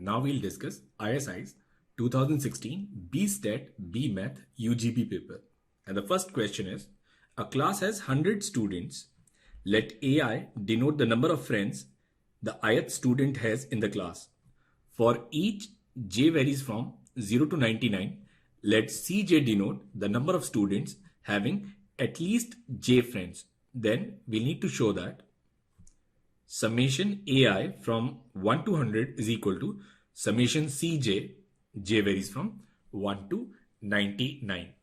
Now we'll discuss ISI's 2016 BStat BMath UGB paper. And the first question is, a class has 100 students. Let AI denote the number of friends the ith student has in the class. For each j varies from 0 to 99, let Cj denote the number of students having at least j friends. Then we'll need to show that summation ai from 1 to 100 is equal to summation cj, j varies from 1 to 99.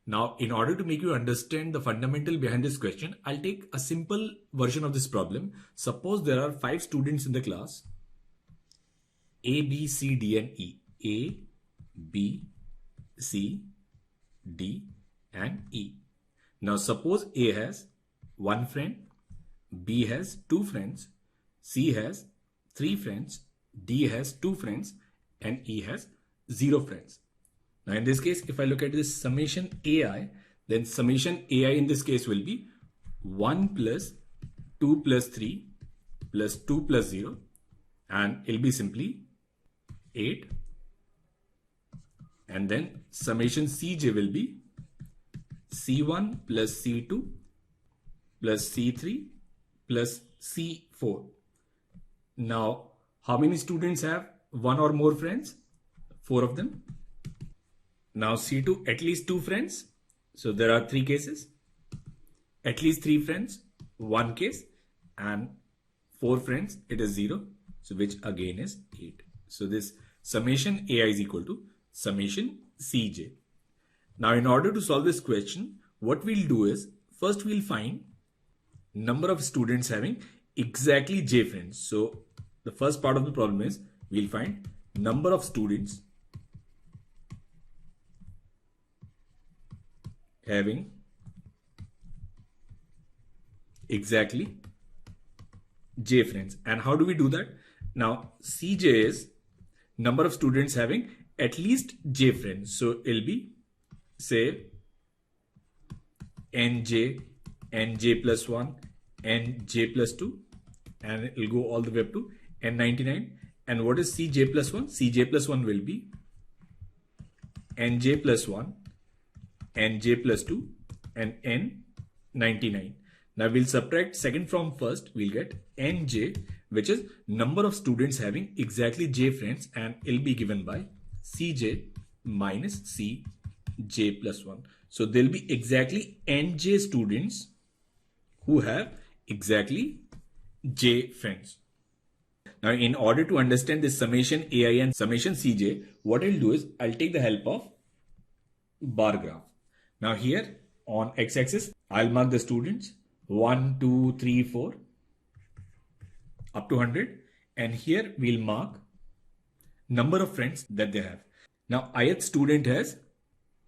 Now, in order to make you understand the fundamental behind this question, I'll take a simple version of this problem. Suppose there are 5 students in the class, A, B, C, D, and E. A, B, C, D, and E. Now, suppose A has 1 friend, B has 2 friends, C has 3 friends, D has 2 friends, and E has 0 friends. Now in this case, if I look at this summation ai, then summation ai in this case will be 1 plus 2 plus 3 plus 2 plus 0, and it'll be simply 8. And then summation cj will be c1 plus c2 plus c3 plus c4. Now, how many students have 1 or more friends? 4 of them. Now C2, at least 2 friends. So there are 3 cases. At least 3 friends, 1 case. And 4 friends, it is 0. So which again is 8. So this summation ai is equal to summation cj. Now in order to solve this question, what we'll do is, first we'll find number of students having exactly j friends. So the first part of the problem is, we'll find number of students having exactly j friends. And how do we do that? Now cj is number of students having at least j friends. So it'll be, say, nj, nj plus 1, nj plus 2, and it'll go all the way up to n99. And what is cj plus 1? Cj plus 1 will be nj plus 1, nj plus 2, and n99. Now we'll subtract second from first. We'll get nj, which is number of students having exactly j friends, and it'll be given by cj minus cj plus 1. So there'll be exactly nj students who have exactly j friends. Now in order to understand this summation ai and summation cj, what I'll do is I'll take the help of bar graph. Now here on x-axis, I'll mark the students 1, 2, 3, 4 up to 100. And here we'll mark number of friends that they have. Now ith student has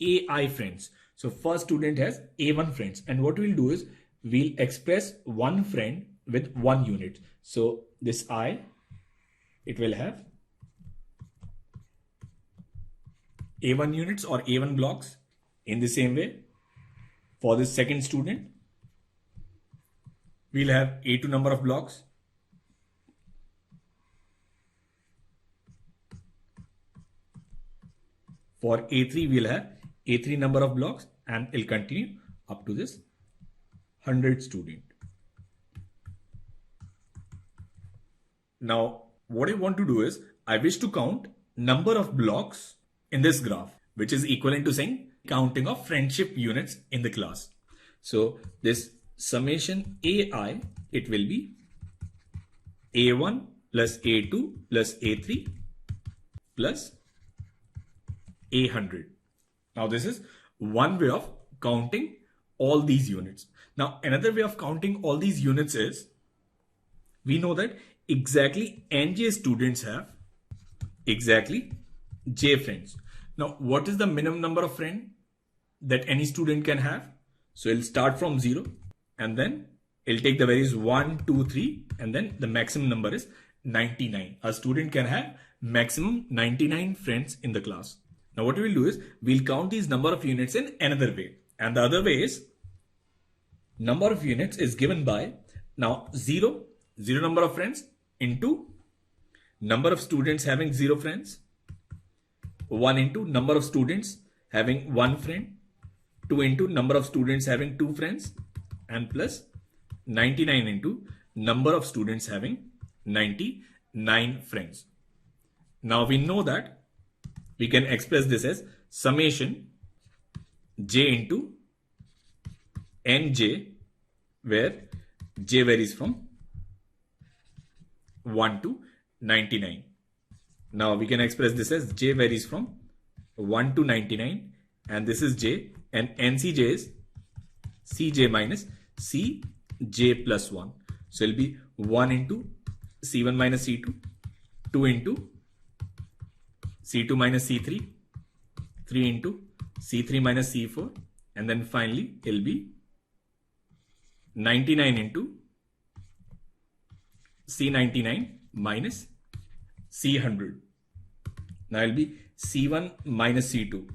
ai friends. So first student has a1 friends. And what we'll do is we'll express one friend with 1 unit. So this I, it will have a1 units or a1 blocks. In the same way, for this second student, we'll have a2 number of blocks. For a3, we'll have a3 number of blocks, and it'll continue up to this 100 student. Now, what I want to do is, I wish to count number of blocks in this graph, which is equivalent to saying counting of friendship units in the class. So this summation ai, it will be a1 plus a2 plus a3 plus a100. Now this is one way of counting all these units. Now another way of counting all these units is, we know that exactly nj students have exactly j friends. Now what is the minimum number of friends that any student can have? So it'll start from 0, and then it'll take the values 1, 2, 3, and then the maximum number is 99. A student can have maximum 99 friends in the class. Now what we'll do is, we'll count these number of units in another way. And the other way is, number of units is given by, now 0 number of friends into number of students having 0 friends, 1 into number of students having 1 friend, 2 into number of students having 2 friends, and plus 99 into number of students having 99 friends. Now we know that we can express this as summation j into nj, where j varies from 1 to 99. Now we can express this as j varies from 1 to 99, and this is j, and ncj is cj minus cj plus 1. So it will be 1 into c1 minus c2, 2 into c2 minus c3, 3 into c3 minus c4, and then finally it will be 99 into c99 minus c100. Now it will be c1 minus c2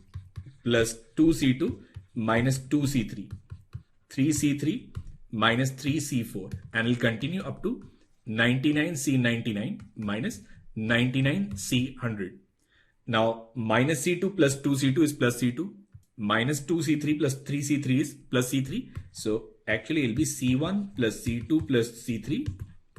plus 2c2 minus 2c3, 3c3 minus 3c4, and it will continue up to 99c99 minus 99c100. Now minus c2 plus 2c2 is plus c2, minus 2c3 plus 3c3 is plus c3. So actually it will be c1 plus c2 plus c3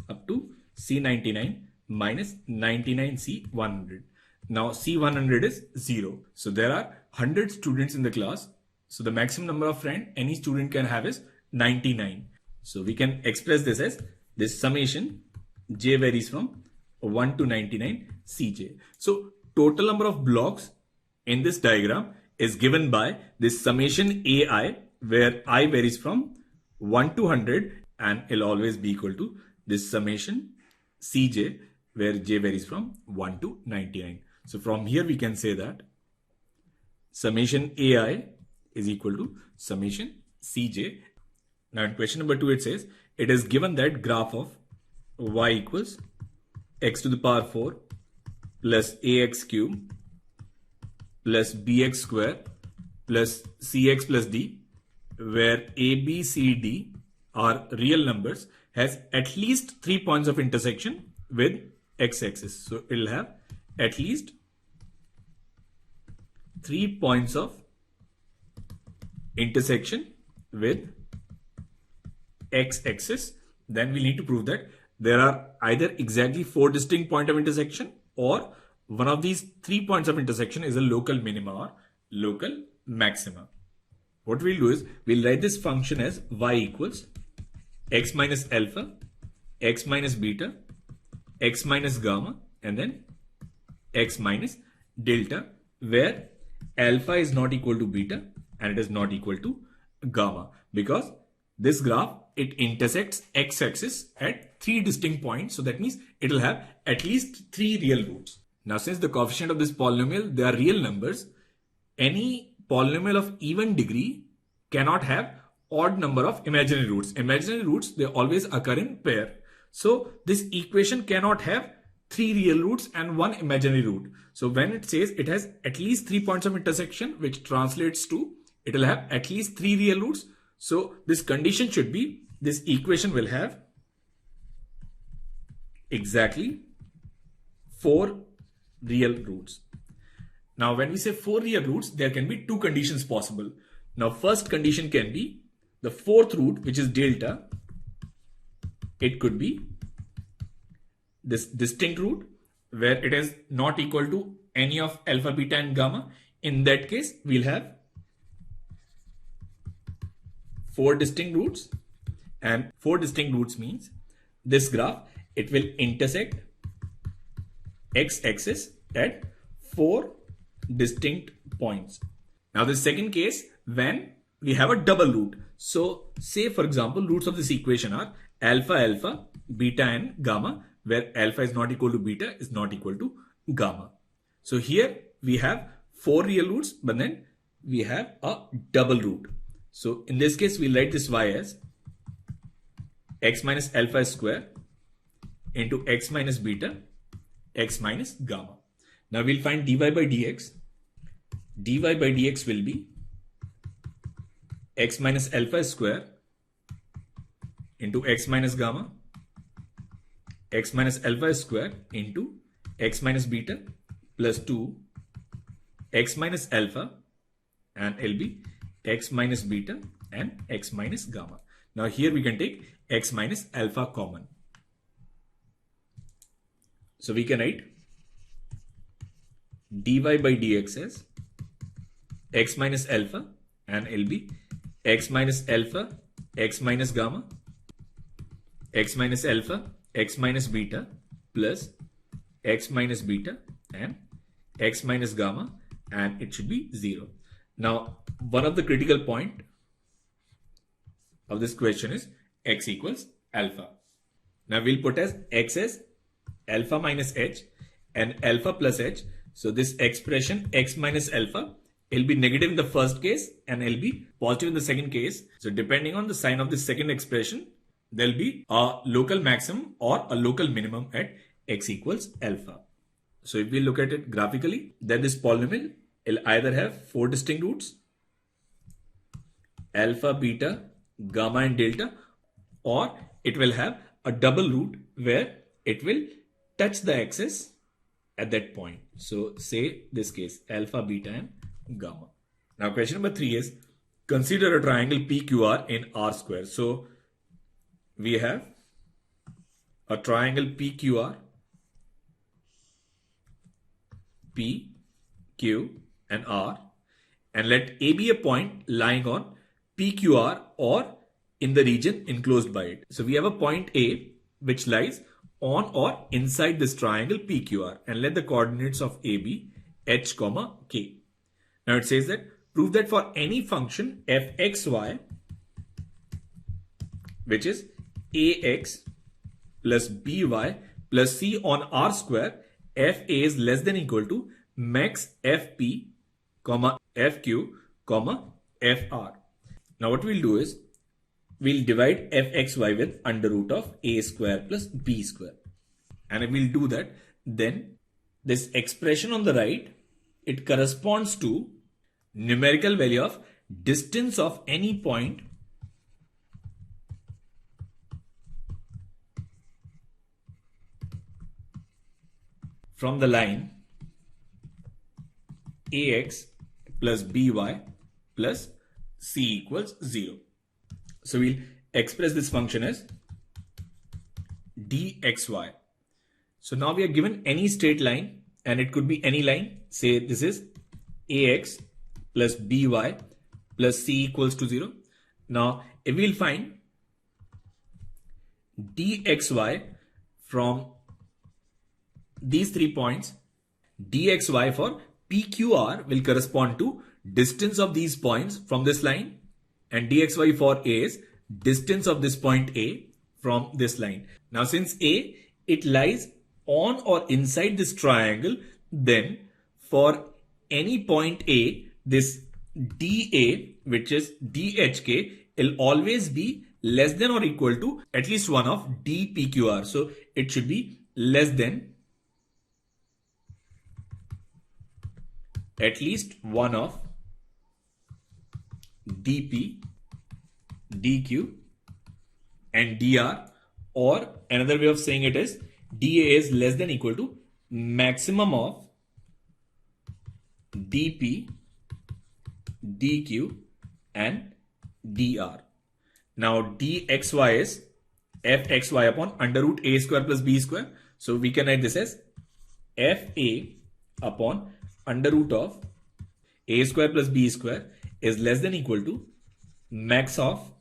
up to c99 minus 99c100. Now c100 is 0. So there are 100 students in the class. So the maximum number of friends any student can have is 99. So we can express this as this summation j varies from 1 to 99 cj. So total number of blocks in this diagram is given by this summation ai, where I varies from 1 to 100, and it'll always be equal to this summation cj, where j varies from 1 to 99. So from here we can say that summation ai is equal to summation cj. Now in question number 2 it says it is given that graph of y equals x to the power 4 plus ax cube plus bx square plus cx plus d, where a, b, c, d are real numbers, has at least 3 points of intersection with x-axis. So it will have at least 3 points of intersection with x-axis. Then we need to prove that there are either exactly 4 distinct points of intersection, or one of these 3 points of intersection is a local minima or local maxima. What we'll do is we'll write this function as y equals x minus alpha, x minus beta, x minus gamma, and then x minus delta, where alpha is not equal to beta and it is not equal to gamma, because this graph, it intersects x-axis at 3 distinct points. So that means it will have at least 3 real roots. Now since the coefficient of this polynomial, they are real numbers, any polynomial of even degree cannot have odd number of imaginary roots. Imaginary roots, they always occur in pair. So this equation cannot have 3 real roots and 1 imaginary root. So when it says it has at least 3 points of intersection, which translates to it will have at least 3 real roots. So this condition should be this equation will have exactly 4 real roots. Now when we say 4 real roots, there can be 2 conditions possible. Now first condition can be the 4th root, which is delta. It could be this distinct root where it is not equal to any of alpha, beta and gamma. In that case, we'll have 4 distinct roots, and 4 distinct roots means this graph, it will intersect x-axis at 4 distinct points. Now the second case, when we have a double root. So say for example, roots of this equation are alpha, alpha, beta and gamma, where alpha is not equal to beta is not equal to gamma. So here we have 4 real roots, but then we have a double root. So in this case, we'll write this y as x minus alpha square into x minus beta, x minus gamma. Now we'll find dy by dx. Dy by dx will be x minus alpha square into x minus gamma, x minus alpha square into x minus beta plus 2 x minus alpha, and it'll be x minus beta and x minus gamma. Now here we can take x minus alpha common. So we can write dy by dx as x minus alpha, and it'll be x minus alpha, x minus gamma, x minus alpha, x minus beta plus x minus beta and x minus gamma, and it should be 0. Now, one of the critical point of this question is x equals alpha. Now we'll put as x as alpha minus h and alpha plus h. So this expression x minus alpha, it'll be negative in the first case and it'll be positive in the second case. So depending on the sign of the second expression, there'll be a local maximum or a local minimum at x equals alpha. So if we look at it graphically, then this polynomial will either have 4 distinct roots, alpha, beta, gamma and delta, or it will have a double root where it will touch the axis at that point. So say this case, alpha, beta and gamma. Now question number 3 is, consider a triangle PQR in R square. So we have a triangle PQR, P, Q and R, and let A be a point lying on PQR or in the region enclosed by it. So we have a point A which lies on or inside this triangle PQR, and let the coordinates of A be h, k. Now it says that prove that for any function fxy, which is ax plus by plus c on R square, fa is less than equal to max fp, fq, fr. Now what we'll do is, we'll divide fxy with under root of a square plus b square. And if we'll do that, then this expression on the right, it corresponds to numerical value of distance of any point from the line ax plus by plus c equals 0. So we'll express this function as dxy. So now we are given any straight line, and it could be any line. Say this is ax plus by plus c equals to 0. Now if we'll find dxy from these 3 points, dxy for PQR will correspond to distance of these points from this line, and dxy for A is distance of this point A from this line. Now since A, it lies on or inside this triangle, then for any point A, this dA, which is dhk, will always be less than or equal to at least 1 of dpqr. So it should be less than at least 1 of dp, dq and dr, or another way of saying it is dA is less than equal to maximum of dp, dq and dr. Now dxy is fxy upon under root a square plus b square. So we can write this as fa upon under root of a square plus b square is less than equal to max of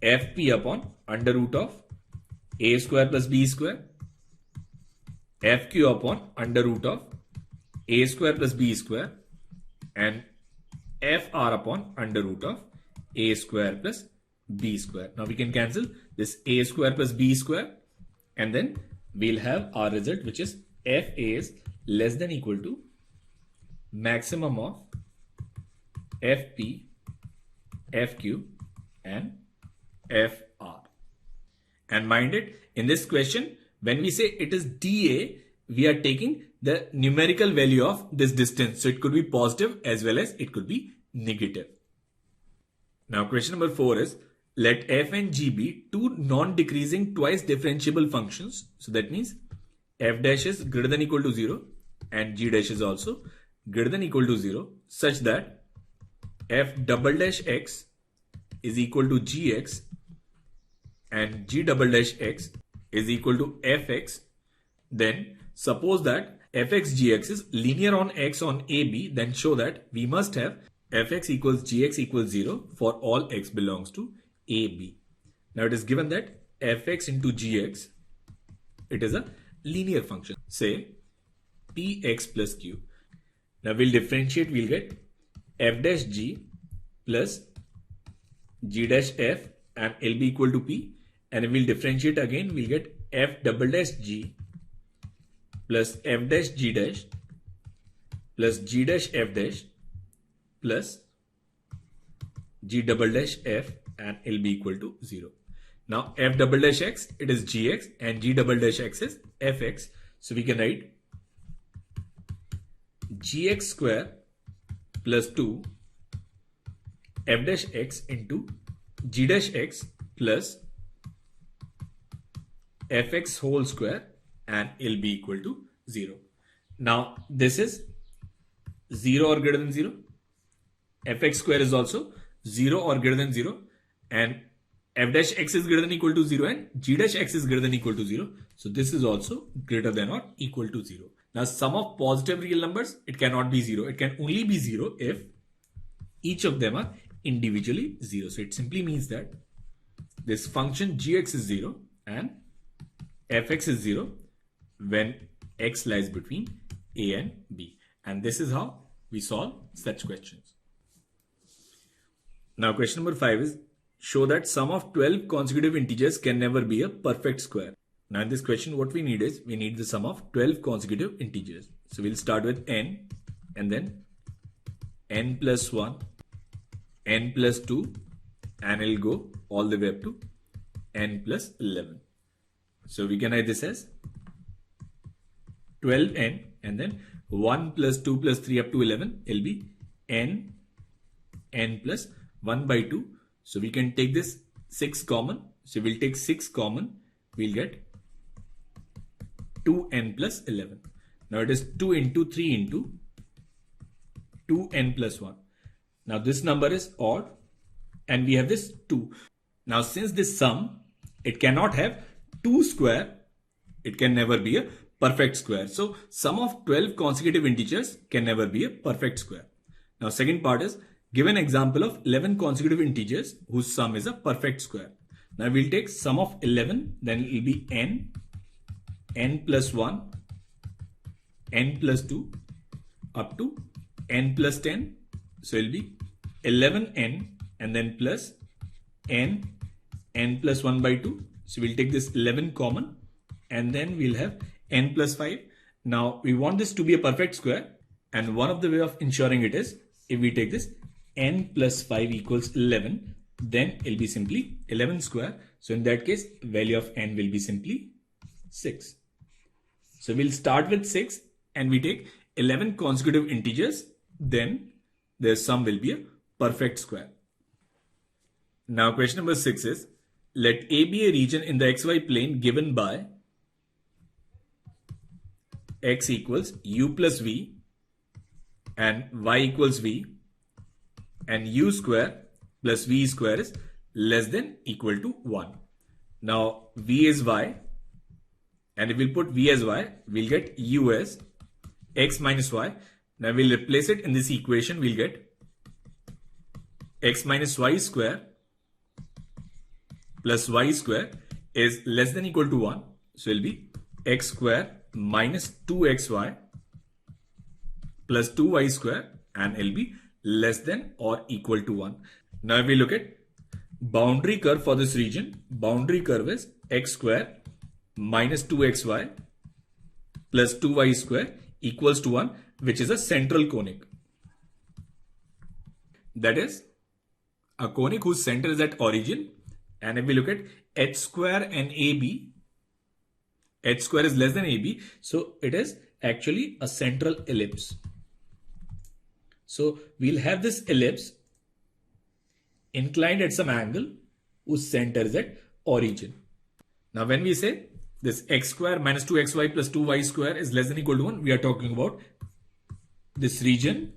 fp upon under root of a square plus b square, fq upon under root of a square plus b square, and fr upon under root of a square plus b square. Now we can cancel this a square plus b square, and then we'll have our result, which is fa is less than equal to maximum of fp, fq and fr. And mind it, in this question, when we say it is dA, we are taking the numerical value of this distance. So it could be positive as well as it could be negative. Now question number 4 is, let f and g be two non-decreasing twice differentiable functions. So that means f dash is greater than equal to 0 and g dash is also greater than equal to 0 such that f double dash x is equal to gx and g double dash x is equal to fx, then suppose that fx gx is linear on x on AB, then show that we must have fx equals gx equals 0 for all x belongs to AB. Now it is given that fx into gx, it is a linear function, say px plus q. Now we'll differentiate, we'll get f dash g plus g dash f and L be equal to p, and we'll differentiate again, we'll get f double dash g plus f dash g dash plus g dash f dash plus g double dash f and L be equal to 0. Now f double dash x, it is gx and g double dash x is fx. So we can write gx square plus 2 f dash x into g dash x plus fx whole square and L be equal to 0. Now this is 0 or greater than 0. Fx square is also 0 or greater than 0 and f dash x is greater than equal to 0 and g dash x is greater than equal to 0. So this is also greater than or equal to 0. Now sum of positive real numbers, it cannot be 0. It can only be 0 if each of them are individually 0. So it simply means that this function gx is 0 and fx is 0 when x lies between a and b. And this is how we solve such questions. Now question number 5 is, show that sum of 12 consecutive integers can never be a perfect square. Now in this question what we need is, we need the sum of 12 consecutive integers. So we'll start with n and then n plus 1, n plus 2 and it'll go all the way up to n plus 11. So we can write this as 12n and then 1 plus 2 plus 3 up to 11 will be n plus 1 by 2. So we can take this 6 common. So we'll take 6 common. We'll get 2n plus 11. Now it is 2 into 3 into 2n plus 1. Now this number is odd and we have this 2. Now since this sum, it cannot have 2 square, it can never be a perfect square. So sum of 12 consecutive integers can never be a perfect square. Now second part is, give an example of 11 consecutive integers whose sum is a perfect square. Now we'll take sum of 11, then it will be n plus 1, n plus 2 up to n plus 10. So it will be 11n and then plus n plus 1 by 2. So we'll take this 11 common and then we'll have n plus 5. Now we want this to be a perfect square, and one of the way of ensuring it is, if we take this n plus 5 equals 11, then it'll be simply 11 square. So in that case, value of n will be simply 6. So we'll start with 6 and we take 11 consecutive integers, then their sum will be a perfect square. Now question number 6 is, let A be a region in the xy plane given by x equals u plus v and y equals v and u square plus v square is less than equal to 1. Now v is y, and if we'll put v as y, we'll get u as x minus y. Now we'll replace it in this equation, we'll get x minus y square plus y square is less than equal to 1. So it will be x square minus 2xy plus 2y square and it will be less than or equal to 1. Now if we look at boundary curve for this region, boundary curve is x square minus 2xy plus 2y square equals to 1, which is a central conic. That is a conic whose center is at origin. And if we look at h square and AB, h square is less than AB. So it is actually a central ellipse. So we'll have this ellipse inclined at some angle whose center is at origin. Now when we say this x square minus 2xy plus 2y square is less than equal to 1, we are talking about this region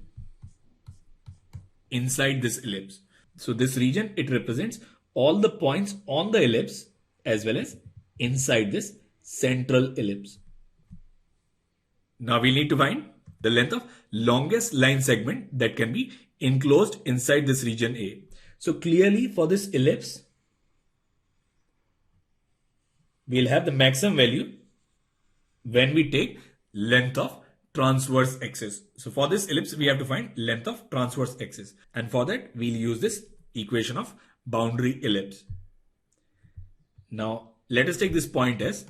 inside this ellipse. So this region, it represents all the points on the ellipse as well as inside this central ellipse. Now we need to find the length of longest line segment that can be enclosed inside this region A. So clearly for this ellipse, we'll have the maximum value when we take length of transverse axis. So for this ellipse, we have to find length of transverse axis. And for that, we'll use this equation of boundary ellipse. Now, let us take this point as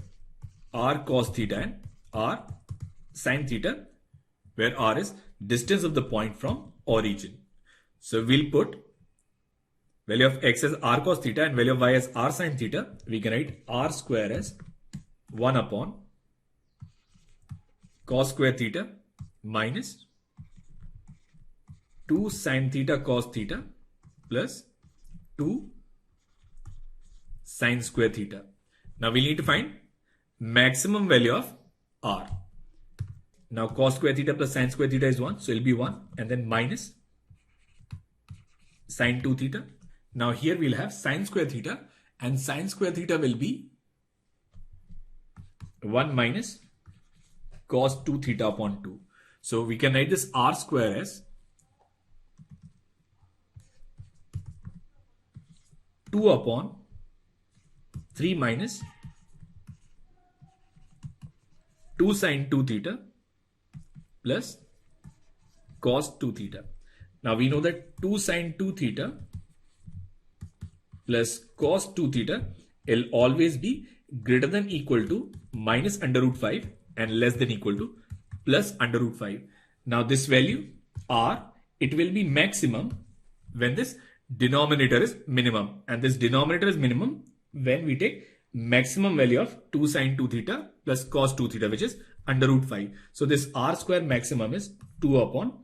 r cos theta and r sin theta, where r is distance of the point from origin. So we'll put value of x as r cos theta and value of y as r sin theta. We can write r square as 1 upon cos square theta minus 2 sin theta cos theta plus 2 sin square theta. Now we need to find maximum value of r. Now cos square theta plus sin square theta is 1, so it will be 1, and then minus sin 2 theta. Now here we'll have sin square theta, and sin square theta will be 1 minus cos 2 theta upon 2. So we can write this r square as 2 upon 3 minus 2 sin 2 theta plus cos 2 theta. Now we know that 2 sin 2 theta plus cos 2 theta will always be greater than equal to minus under root 5 and less than equal to plus under root 5. Now this value r, it will be maximum when this denominator is minimum, and this denominator is minimum when we take maximum value of 2 sin 2 theta plus cos 2 theta, which is under root 5. So this r square maximum is 2 upon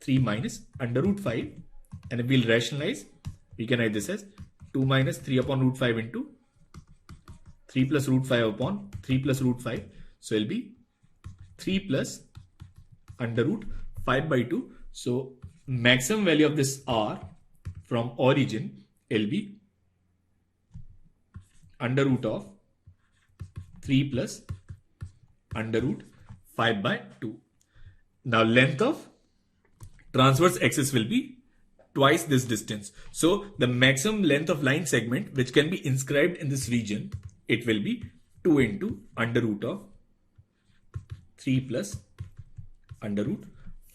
3 minus under root 5, and if we'll rationalize, we can write this as 2 minus 3 upon root 5 into 3 plus root 5 upon 3 plus root 5. So it'll be 3 plus under root 5 by 2. So maximum value of this r from origin will be under root of 3 plus under root 5 by 2. Now length of transverse axis will be twice this distance. So the maximum length of line segment which can be inscribed in this region, it will be 2 into under root of 3 plus under root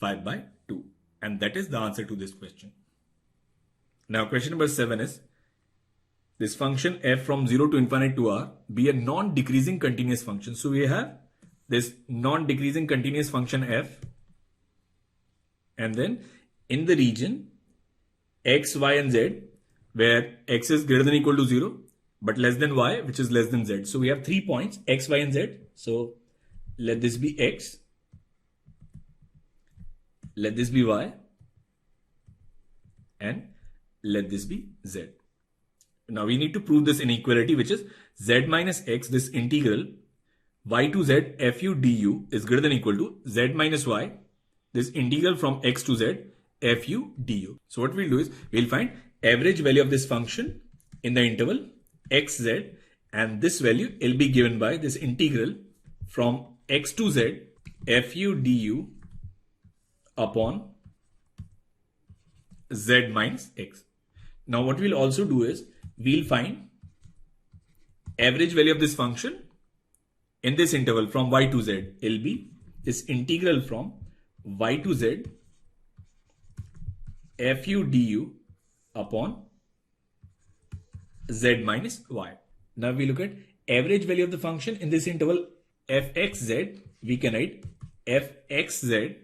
5 by 2. And that is the answer to this question. Now question number 7 is, this function f from 0 to infinite to r be a non-decreasing continuous function. So we have this non-decreasing continuous function f, and then in the region x, y and z, where x is greater than or equal to 0 but less than y, which is less than z. So we have 3 points x, y and z. So let this be x, let this be y, and let this be z. Now we need to prove this inequality, which is z minus x, this integral y to z fu du is greater than or equal to z minus y, this integral from x to z fu du. So what we'll do is we'll find average value of this function in the interval xz, and this value will be given by this integral from x to z fu du upon z minus x. Now what we'll also do is we'll find average value of this function in this interval from y to z. Will be this integral from y to z fu du upon z minus y. Now we look at average value of the function in this interval fxz. We can write fxz,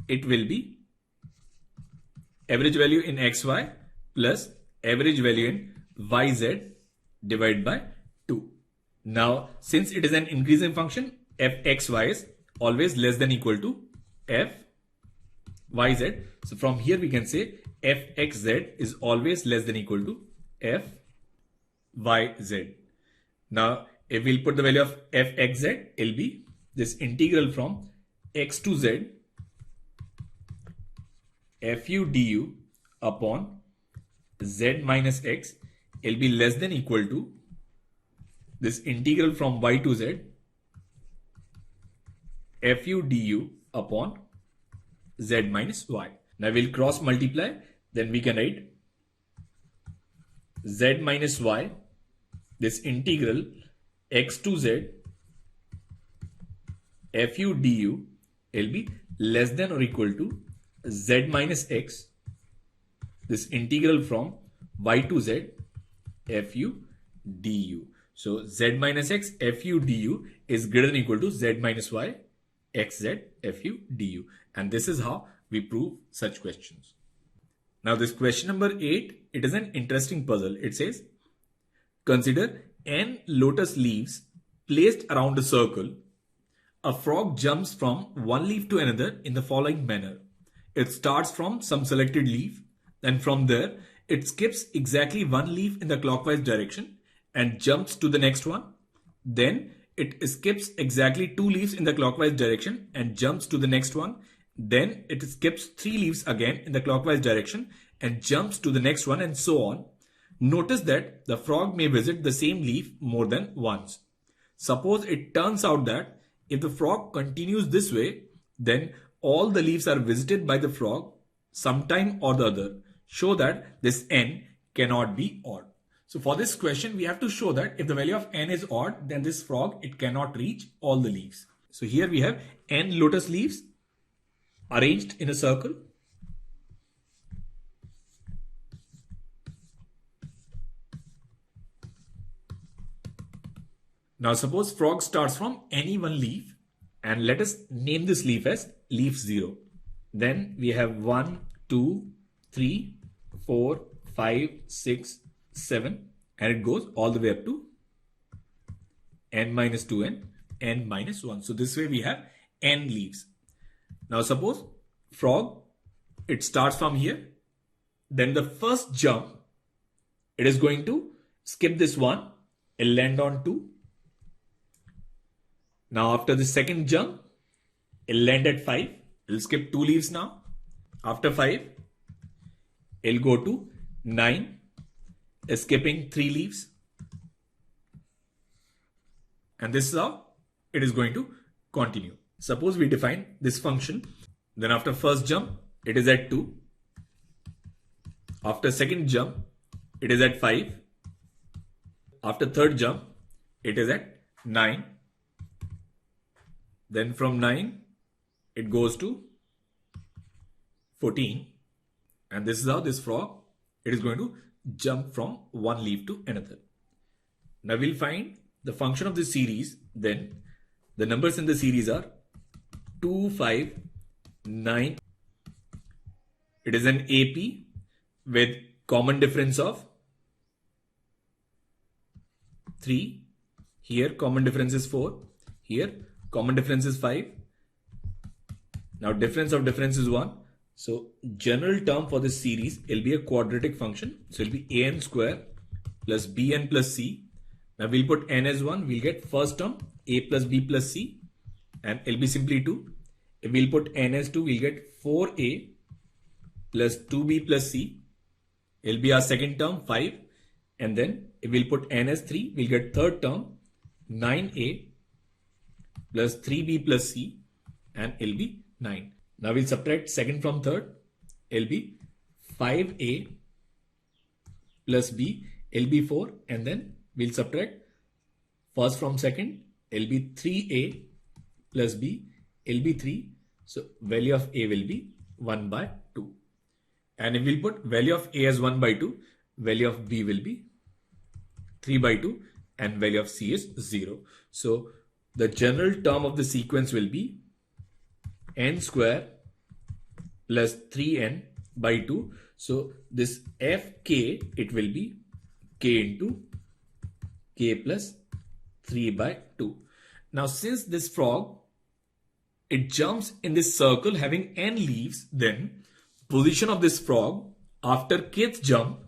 it will be average value in xy plus average value in yz divided by 2. Now since it is an increasing function, fxy is always less than or equal to fyz. So from here we can say fxz is always less than or equal to fyz. Now if we'll put the value of fxz, it'll be this integral from x to z fu du upon z minus x, it'll be less than equal to this integral from y to z fu du upon z minus y. Now we'll cross multiply, then we can write z minus y, this integral x to z fu du will be less than or equal to z minus x, this integral from y to z fu du. So z minus x fu du is greater than equal to z minus y xz fu du. And this is how we prove such questions. Now this question number 8, it is an interesting puzzle. It says, consider n lotus leaves placed around a circle. A frog jumps from one leaf to another in the following manner. It starts from some selected leaf, and from there it skips exactly one leaf in the clockwise direction and jumps to the next one. Then it skips exactly 2 leaves in the clockwise direction and jumps to the next one. Then it skips 3 leaves again in the clockwise direction and jumps to the next one, and so on. Notice that the frog may visit the same leaf more than once. Suppose it turns out that if the frog continues this way, then all the leaves are visited by the frog sometime or the other. Show that this n cannot be odd. So for this question, we have to show that if the value of n is odd, then this frog, it cannot reach all the leaves. So here we have n lotus leaves arranged in a circle. Now suppose frog starts from any one leaf, and let us name this leaf as leaf 0. Then we have 1, 2, 3, 4, 5, 6, 7, and it goes all the way up to n minus 2n, n minus 1. So this way we have n leaves. Now suppose frog, it starts from here. Then the first jump, it is going to skip this one. It'll land on 2. Now after the second jump, it'll land at 5. It'll skip 2 leaves now. After 5, it'll go to 9, skipping 3 leaves. And this is how it is going to continue. Suppose we define this function. Then after first jump, it is at 2. After second jump, it is at 5. After third jump, it is at 9. Then from 9, it goes to 14. And this is how this frog, it is going to jump from one leaf to another. Now we'll find the function of this series. Then the numbers in the series are 2, 5, 9. It is an AP with common difference of 3. Here common difference is 4. Here common difference is 5. Now difference of difference is 1. So general term for this series, it'll be a quadratic function. So it'll be an square plus bn plus c. Now we'll put n as 1. We'll get first term a plus b plus c, and it'll be simply 2. If we'll put n as 2, we'll get 4a plus 2b plus c. It'll be our second term 5. And then if we'll put n as 3, we'll get third term 9a plus 3b plus c, and it'll be 9. Now we'll subtract second from third. It'll be 5a plus b, it'll be 4, and then we'll subtract first from second. It'll be 3a plus b, it'll be 3. So value of a will be 1 by 2. And if we'll put value of a as 1 by 2, value of b will be 3 by 2, and value of c is 0. So the general term of the sequence will be n square plus 3n by 2. So this fk, it will be k into k plus 3 by 2. Now since this frog, it jumps in this circle having n leaves, then position of this frog after kth jump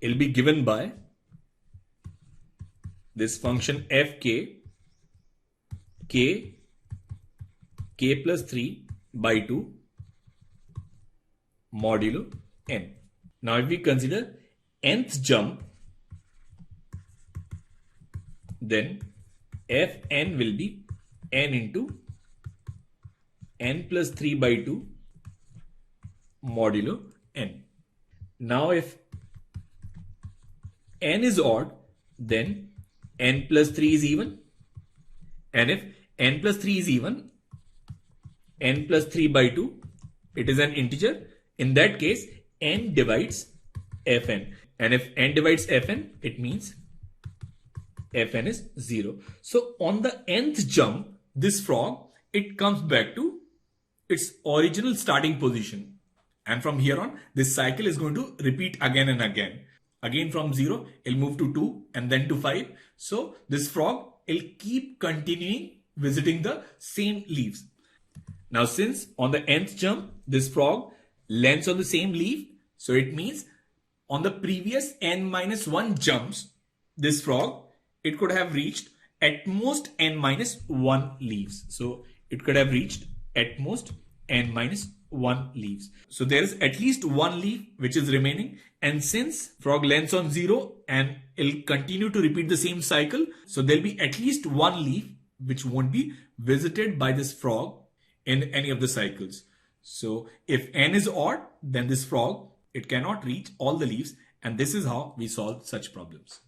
it'll be given by this function fk, k plus 3 by 2 modulo n. Now if we consider nth jump, then fn will be n into n plus 3 by 2 modulo n. Now if n is odd, then n plus 3 is even, and if n plus 3 is even, n plus 3 by 2, it is an integer. In that case, n divides fn, and if n divides fn, it means fn is 0. So on the nth jump, this frog, it comes back to its original starting position, and from here on, this cycle is going to repeat again and again. Again from 0, it'll move to 2 and then to 5. So this frog, it'll keep continuing visiting the same leaves. Now since on the nth jump, this frog lands on the same leaf, so it means on the previous n-1 jumps, this frog, it could have reached at most n-1 leaves. So it could have reached at most n-1 leaves. So there is at least one leaf which is remaining, and since frog lands on 0 and it'll continue to repeat the same cycle, so there'll be at least one leaf which won't be visited by this frog in any of the cycles. So if n is odd, then this frog, it cannot reach all the leaves, and this is how we solve such problems.